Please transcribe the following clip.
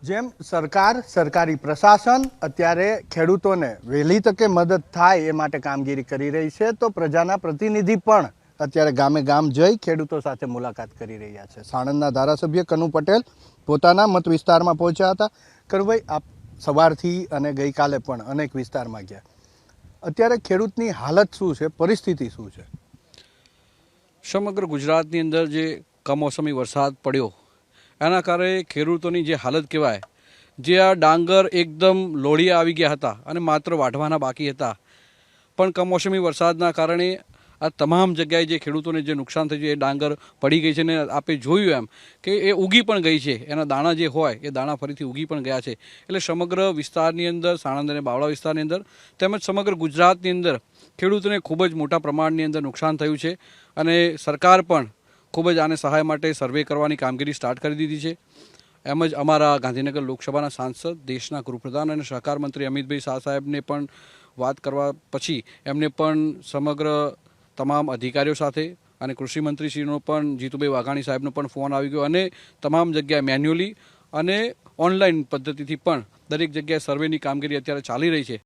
જેમ સરકાર સરકારી પ્રશાસન અત્યારે ખેડૂતોને વહેલી તકે મદદ થાય એ માટે કામગીરી કરી રહી છે, તો પ્રજાના પ્રતિનિધિ પણ અત્યારે ગામે ગામ જઈ ખેડૂતો સાથે મુલાકાત કરી રહ્યા છે. સાણંદના ધારાસભ્ય કનુ પટેલ પોતાના મત વિસ્તારમાં પહોંચ્યા હતા. કનુભાઈ, આપ સવારથી અને ગઈકાલે પણ અનેક વિસ્તારમાં ગયા. અત્યારે ખેડૂતની હાલત શું છે, પરિસ્થિતિ શું છે? સમગ્ર ગુજરાતની અંદર જે કમોસમી વરસાદ પડ્યો એના કારણે ખેડૂતોની જે હાલત કહેવાય, જે આ ડાંગર એકદમ લોળિયા આવી ગયા હતા અને માત્ર વાઢવાના બાકી હતા, પણ કમોસમી વરસાદના કારણે આ તમામ જગ્યાએ જે ખેડૂતોને જે નુકસાન થયું છે, એ ડાંગર પડી ગઈ છે ને આપણે જોયું એમ કે એ ઉગી પણ ગઈ છે. એના દાણા જે હોય એ દાણા ફરીથી ઉગી પણ ગયા છે. એટલે સમગ્ર વિસ્તારની અંદર, સાણંદ અને બાવળા વિસ્તારની અંદર તેમજ સમગ્ર ગુજરાતની અંદર ખેડૂતોને ખૂબ જ મોટા પ્રમાણની અંદર નુકસાન થયું છે અને સરકાર પણ ખૂબ જ આને સહાય માટે સર્વે કરવાની કામગીરી સ્ટાર્ટ કરી દીધી છે. એમ જ અમારા ગાંધીનગર લોકસભાના સાંસદ, દેશના ગૃહપ્રધાન અને સહકાર મંત્રી અમિતભાઈ શાહ સાહેબને પણ વાત કરવા પછી એમને પણ સમગ્ર તમામ અધિકારીઓ સાથે અને કૃષિમંત્રીશ્રીનો પણ જીતુભાઈ વાઘાણી સાહેબનો પણ ફોન આવી ગયો અને તમામ જગ્યાએ મેન્યુઅલી અને ઓનલાઈન પદ્ધતિથી પણ દરેક જગ્યાએ સર્વેની કામગીરી અત્યારે ચાલી રહી છે.